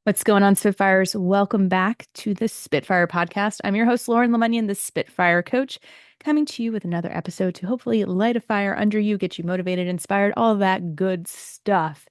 What's going on, Spitfires? Welcome back to the Spitfire Podcast. I'm your host, Lauren LeMunyan, the Spitfire Coach, coming to you with another episode to hopefully light a fire under you, get you motivated, inspired, all of that good stuff.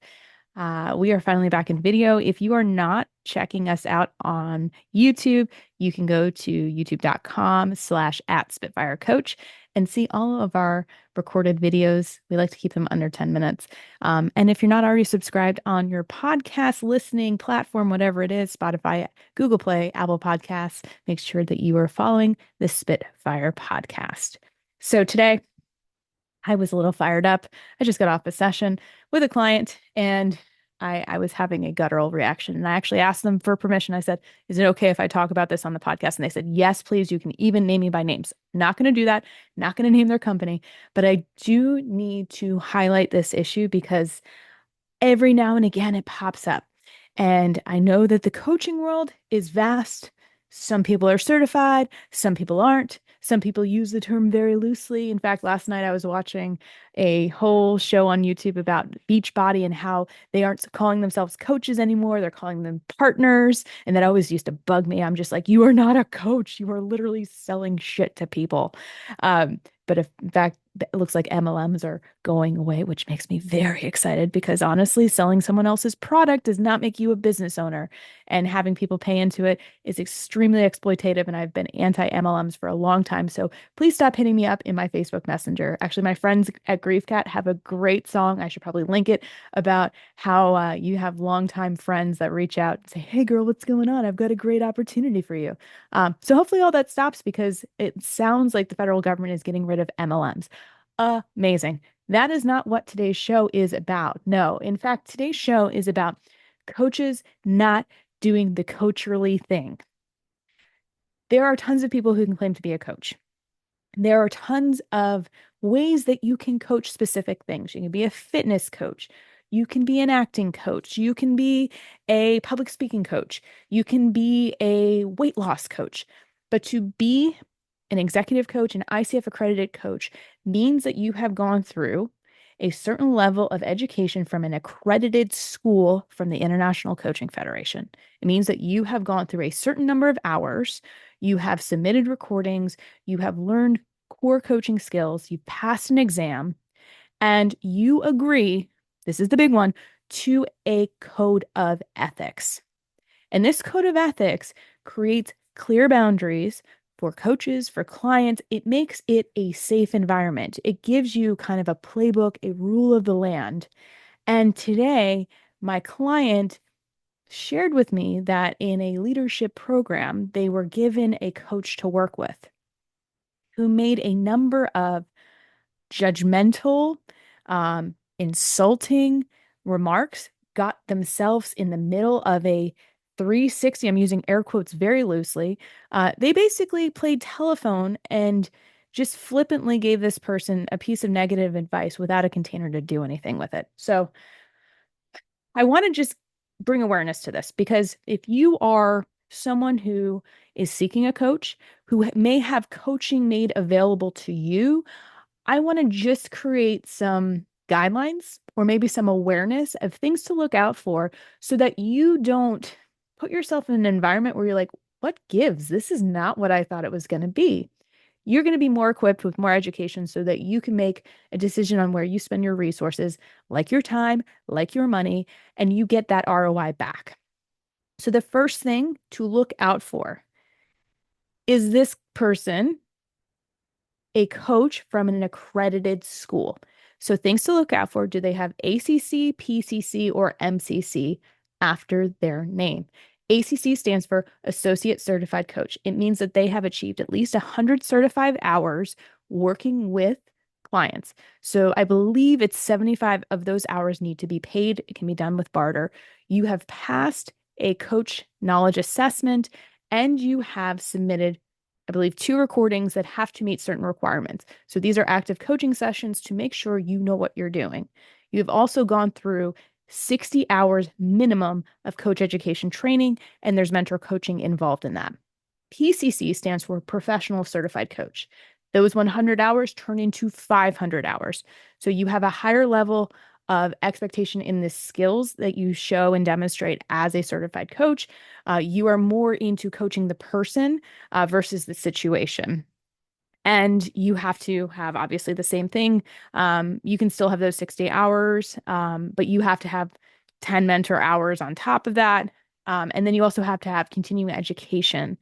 We are finally back in video. If you are not checking us out on YouTube, you can go to youtube.com/@SpitfireCoach and see all of our recorded videos. We like to keep them under 10 minutes. And if you're not already subscribed on your podcast listening platform, whatever it is, Spotify, Google Play, Apple Podcasts, make sure that you are following the Spitfire Podcast. So today, I was a little fired up. I just got off a session with a client and I was having a guttural reaction. And I actually asked them for permission. I said, "Is it okay if I talk about this on the podcast?" And they said, "Yes, please. You can even name me by names." Not going to do that. Not going to name their company. But I do need to highlight this issue because every now and again it pops up. And I know that the coaching world is vast. Some people are certified, some people aren't. Some people use the term very loosely. In fact, last night I was watching a whole show on YouTube about Beachbody and how they aren't calling themselves coaches anymore. They're calling them partners. And that always used to bug me. I'm just like, you are not a coach. You are literally selling shit to people. But if, in fact, it looks like MLMs are going away, which makes me very excited because honestly, selling someone else's product does not make you a business owner. And having people pay into it is extremely exploitative. And I've been anti-MLMs for a long time. So please stop hitting me up in my Facebook Messenger. Actually, my friends at GriefCat have a great song. I should probably link it about how you have longtime friends that reach out and say, "Hey, girl, what's going on? I've got a great opportunity for you." So hopefully all that stops because it sounds like the federal government is getting rid of MLMs. Amazing. That is not what today's show is about. No, in fact, today's show is about coaches not doing the coacherly thing. There are tons of people who can claim to be a coach. There are tons of ways that you can coach specific things. You can be a fitness coach. You can be an acting coach. You can be a public speaking coach. You can be a weight loss coach. But to be an executive coach, an ICF accredited coach, means that you have gone through a certain level of education from an accredited school from the International Coaching Federation. It means that you have gone through a certain number of hours, you have submitted recordings, you have learned core coaching skills, you've passed an exam, and you agree, this is the big one, to a code of ethics. And this code of ethics creates clear boundaries for coaches, for clients. It makes it a safe environment. It gives you kind of a playbook, a rule of the land. And today, my client shared with me that in a leadership program, they were given a coach to work with who made a number of judgmental, insulting remarks, got themselves in the middle of a 360. I'm using air quotes very loosely. They basically played telephone and just flippantly gave this person a piece of negative advice without a container to do anything with it. So I want to just bring awareness to this because if you are someone who is seeking a coach, who may have coaching made available to you, I want to just create some guidelines or maybe some awareness of things to look out for so that you don't put yourself in an environment where you're like, what gives? This is not what I thought it was going to be. You're going to be more equipped with more education so that you can make a decision on where you spend your resources, like your time, like your money, and you get that ROI back. So the first thing to look out for is this person a coach from an accredited school? So things to look out for, do they have ACC, PCC, or MCC after their name? ACC stands for Associate Certified Coach. It means that they have achieved at least 100 certified hours working with clients. So I believe it's 75 of those hours need to be paid. It can be done with barter. You have passed a coach knowledge assessment and you have submitted, I believe, 2 recordings that have to meet certain requirements. So these are active coaching sessions to make sure you know what you're doing. You've also gone through 60 hours minimum of coach education training, and there's mentor coaching involved in that. PCC stands for Professional Certified Coach. Those 100 hours turn into 500 hours. So you have a higher level of expectation in the skills that you show and demonstrate as a certified coach. You are more into coaching the person versus the situation. And you have to have obviously the same thing. You can still have those 60 hours, but you have to have 10 mentor hours on top of that. And then you also have to have continuing education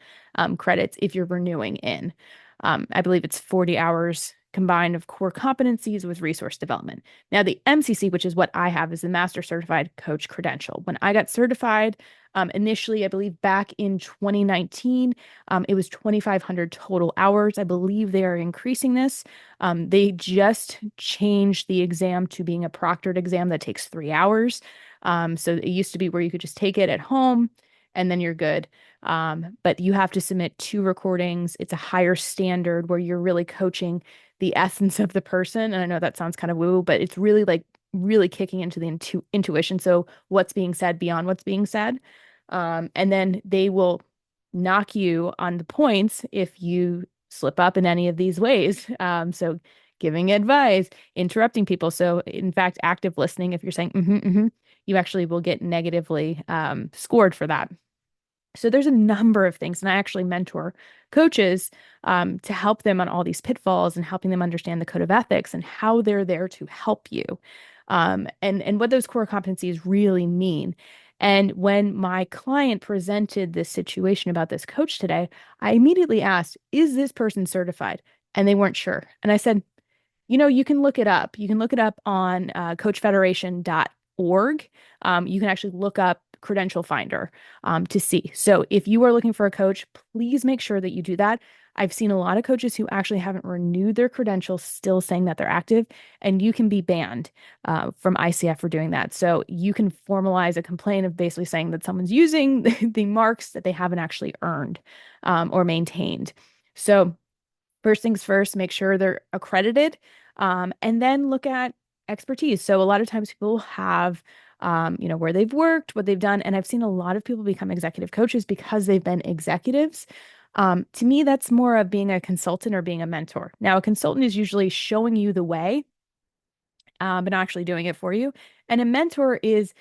credits if you're renewing in. I believe it's 40 hours combined of core competencies with resource development. Now, the MCC, which is what I have, is the Master Certified Coach credential. When I got certified, initially, I believe back in 2019, it was 2,500 total hours. I believe they are increasing this. They just changed the exam to being a proctored exam that takes 3 hours. So it used to be where you could just take it at home and then you're good. But you have to submit 2 recordings. It's a higher standard where you're really coaching the essence of the person. And I know that sounds kind of woo, but it's really like really kicking into the intuition. So what's being said beyond what's being said. And then they will knock you on the points if you slip up in any of these ways. So giving advice, interrupting people. So in fact, active listening, if you're saying, you actually will get negatively scored for that. So there's a number of things, and I actually mentor coaches to help them on all these pitfalls and helping them understand the code of ethics and how they're there to help you, and what those core competencies really mean. And when my client presented this situation about this coach today, I immediately asked, "Is this person certified?" And they weren't sure. And I said, you can look it up. You can look it up on coachfederation.org. You can actually look up Credential Finder to see. So if you are looking for a coach, please make sure that you do that. I've seen a lot of coaches who actually haven't renewed their credentials, still saying that they're active, and you can be banned from ICF for doing that. So you can formalize a complaint of basically saying that someone's using the marks that they haven't actually earned or maintained. So first things first, make sure they're accredited, and then look at expertise. So a lot of times people have, where they've worked, what they've done. And I've seen a lot of people become executive coaches because they've been executives. To me, that's more of being a consultant or being a mentor. Now, a consultant is usually showing you the way, but not actually doing it for you. And a mentor is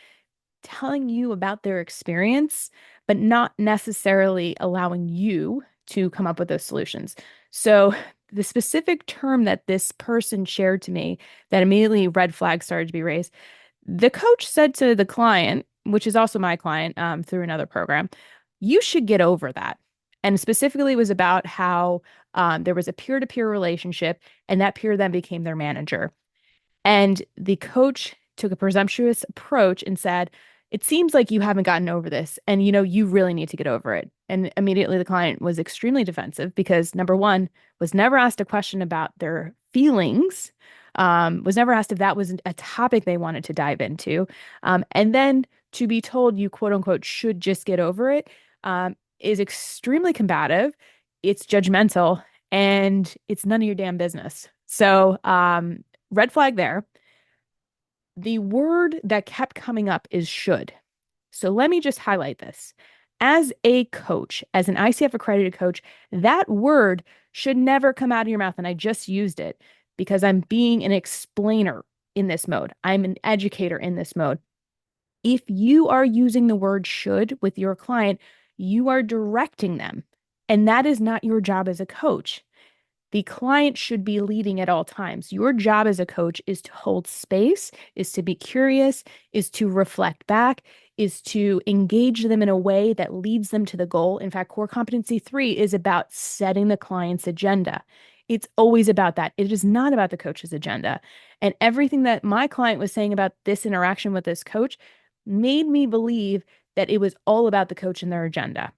telling you about their experience, but not necessarily allowing you to come up with those solutions. So the specific term that this person shared to me that immediately red flags started to be raised, the coach said to the client, which is also my client through another program, you should get over that. And specifically, it was about how there was a peer-to-peer relationship, and that peer then became their manager. And the coach took a presumptuous approach and said, "It seems like you haven't gotten over this, and you really need to get over it." And immediately the client was extremely defensive because number one, was never asked a question about their feelings, was never asked if that was a topic they wanted to dive into. And then to be told you quote unquote should just get over it is extremely combative. It's judgmental and it's none of your damn business. So red flag there. The word that kept coming up is should. So let me just highlight this. As a coach, as an ICF accredited coach, that word should never come out of your mouth. And I just used it because I'm being an explainer in this mode. I'm an educator in this mode. If you are using the word should with your client, you are directing them. And that is not your job as a coach. The client should be leading at all times. Your job as a coach is to hold space, is to be curious, is to reflect back, is to engage them in a way that leads them to the goal. In fact, core competency 3 is about setting the client's agenda. It's always about that. It is not about the coach's agenda. And everything that my client was saying about this interaction with this coach made me believe that it was all about the coach and their agenda.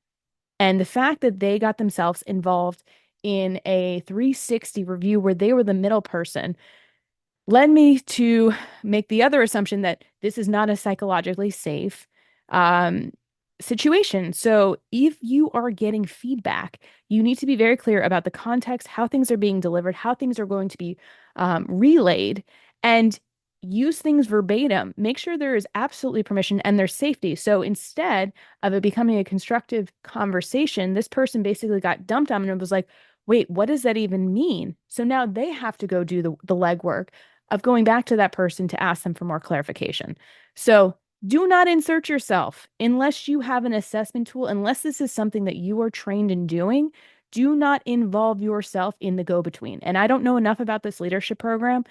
And the fact that they got themselves involved in a 360 review where they were the middle person led me to make the other assumption that this is not a psychologically safe situation. So if you are getting feedback, you need to be very clear about the context, how things are being delivered, how things are going to be relayed, and use things verbatim. Make sure there is absolutely permission and there's safety. So instead of it becoming a constructive conversation, this person basically got dumped on and was like, wait, what does that even mean? So now they have to go do the legwork of going back to that person to ask them for more clarification. So do not insert yourself unless you have an assessment tool, unless this is something that you are trained in doing. Do not involve yourself in the go-between. And I don't know enough about this leadership program,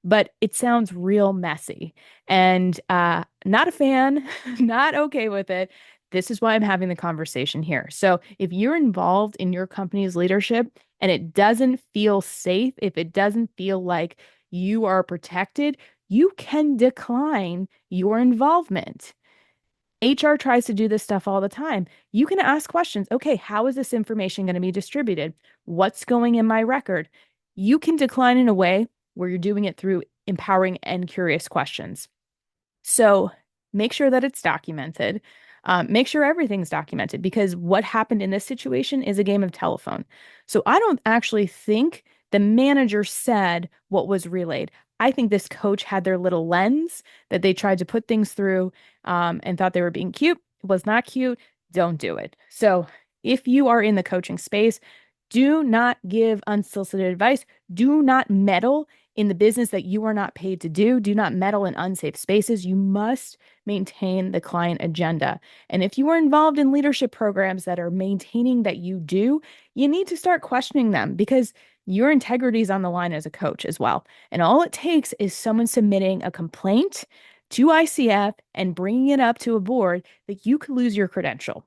but it sounds real messy and not a fan, not okay with it. This is why I'm having the conversation here. So if you're involved in your company's leadership and it doesn't feel safe, if it doesn't feel like you are protected, you can decline your involvement. HR tries to do this stuff all the time. You can ask questions. Okay, how is this information going to be distributed? What's going in my record? You can decline in a way where you're doing it through empowering and curious questions. So make sure that it's documented. Make sure everything's documented because what happened in this situation is a game of telephone. So I don't actually think the manager said what was relayed. I think this coach had their little lens that they tried to put things through and thought they were being cute. It was not cute. Don't do it. So if you are in the coaching space, do not give unsolicited advice. Do not meddle in the business that you are not paid to do. Do not meddle in unsafe spaces. You must maintain the client agenda. And if you are involved in leadership programs that are maintaining that you do, you need to start questioning them because your integrity is on the line as a coach as well. And all it takes is someone submitting a complaint to ICF and bringing it up to a board that you could lose your credential.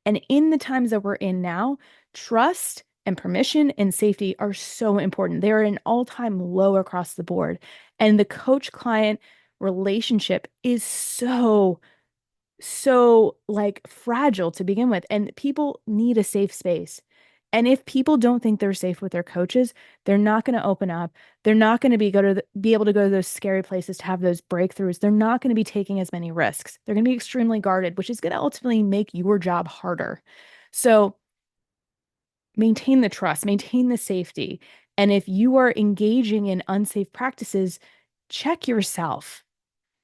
And in the times that we're in now, trust and permission and safety are so important. They're at an all-time low across the board. And the coach-client relationship is so like fragile to begin with. And people need a safe space. And if people don't think they're safe with their coaches, they're not going to open up. They're not going to be able to go to those scary places to have those breakthroughs. They're not going to be taking as many risks. They're going to be extremely guarded, which is going to ultimately make your job harder. So maintain the trust, maintain the safety. And if you are engaging in unsafe practices, check yourself,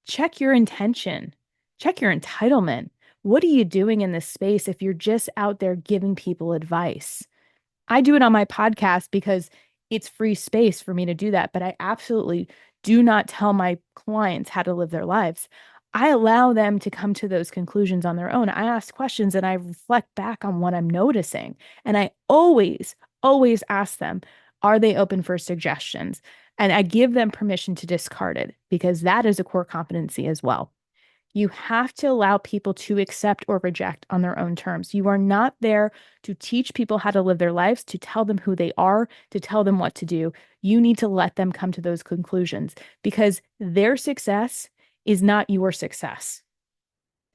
check your intention, check your entitlement. What are you doing in this space if you're just out there giving people advice? I do it on my podcast because it's free space for me to do that, but I absolutely do not tell my clients how to live their lives. I allow them to come to those conclusions on their own. I ask questions and I reflect back on what I'm noticing. And I always ask them, are they open for suggestions? And I give them permission to discard it because that is a core competency as well. You have to allow people to accept or reject on their own terms. You are not there to teach people how to live their lives, to tell them who they are, to tell them what to do. You need to let them come to those conclusions because their success is not your success.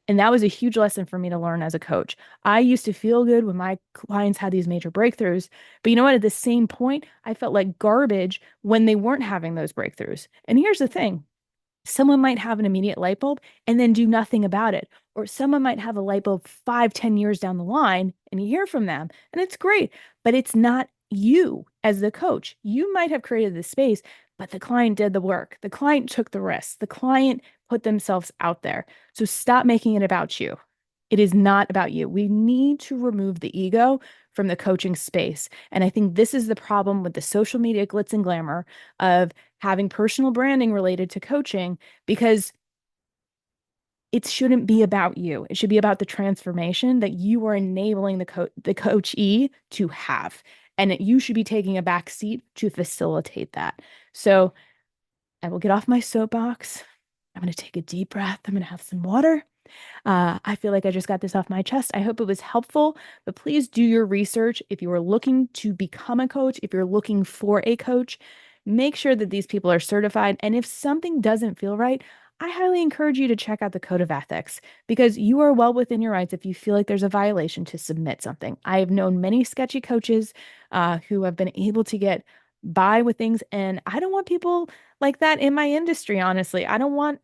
And that was a huge lesson for me to learn as a coach. I used to feel good when my clients had these major breakthroughs. But you know what? At the same point, I felt like garbage when they weren't having those breakthroughs. And here's the thing. Someone might have an immediate light bulb and then do nothing about it. Or someone might have a light bulb 5, 10 years down the line and you hear from them and it's great, but it's not you as the coach. You might have created the space, but the client did the work. The client took the risk. The client put themselves out there. So stop making it about you. It is not about you. We need to remove the ego from the coaching space. And I think this is the problem with the social media glitz and glamour of having personal branding related to coaching, because it shouldn't be about you. It should be about the transformation that you are enabling the coachee to have. And you should be taking a back seat to facilitate that. So I will get off my soapbox. I'm going to take a deep breath. I'm going to have some water. I feel like I just got this off my chest. I hope it was helpful, but please do your research. If you are looking to become a coach, if you're looking for a coach, make sure that these people are certified. And if something doesn't feel right, I highly encourage you to check out the Code of Ethics because you are well within your rights if you feel like there's a violation to submit something. I have known many sketchy coaches who have been able to get by with things, and I don't want people like that in my industry, honestly. I don't want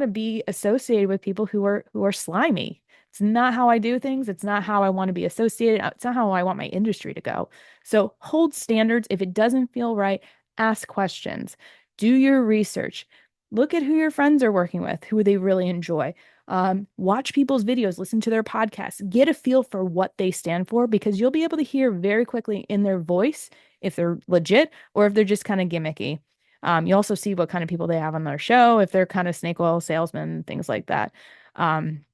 to be associated with people who are slimy. It's not how I do things. It's not how I want to be associated. It's not how I want my industry to go. So hold standards. If it doesn't feel right, ask questions. Do your research. Look at who your friends are working with, who they really enjoy. Watch people's videos, listen to their podcasts, get a feel for what they stand for, because you'll be able to hear very quickly in their voice if they're legit or if they're just kind of gimmicky. You also see what kind of people they have on their show, if they're kind of snake oil salesmen, things like that. Um,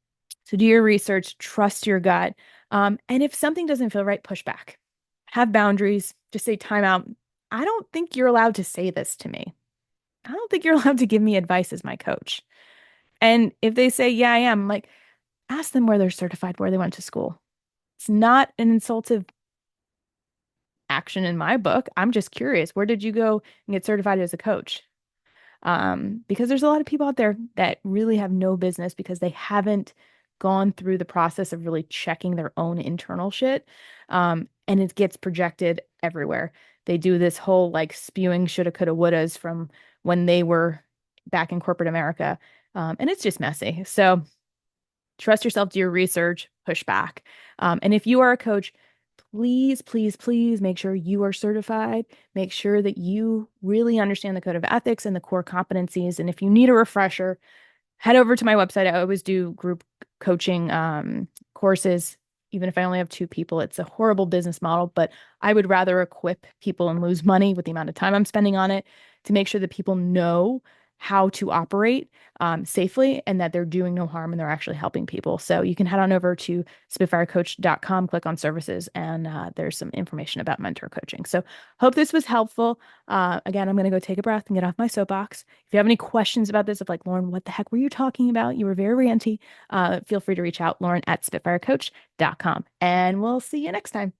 so do your research, trust your gut. And if something doesn't feel right, push back. Have boundaries. Just say time out. I don't think you're allowed to say this to me. I don't think you're allowed to give me advice as my coach. And if they say, yeah, I am, like, ask them where they're certified, where they went to school. It's not an insultive action in my book. I'm just curious. Where did you go and get certified as a coach? Because there's a lot of people out there that really have no business because they haven't gone through the process of really checking their own internal shit. And it gets projected everywhere. They do this whole like spewing shoulda, coulda, wouldas from when they were back in corporate America. And it's just messy. So trust yourself, do your research, push back. And if you are a coach, please, please, please make sure you are certified. Make sure that you really understand the code of ethics and the core competencies. And if you need a refresher, head over to my website. I always do group coaching courses, even if I only have two people. It's a horrible business model, but I would rather equip people and lose money with the amount of time I'm spending on it to make sure that people know how to operate safely and that they're doing no harm and they're actually helping people. So you can head on over to spitfirecoach.com, click on services, and there's some information about mentor coaching. So hope this was helpful. Again, I'm going to go take a breath and get off my soapbox. If you have any questions about this, of like, Lauren, what the heck were you talking about? You were very ranty. Feel free to reach out, Lauren at spitfirecoach.com. And we'll see you next time.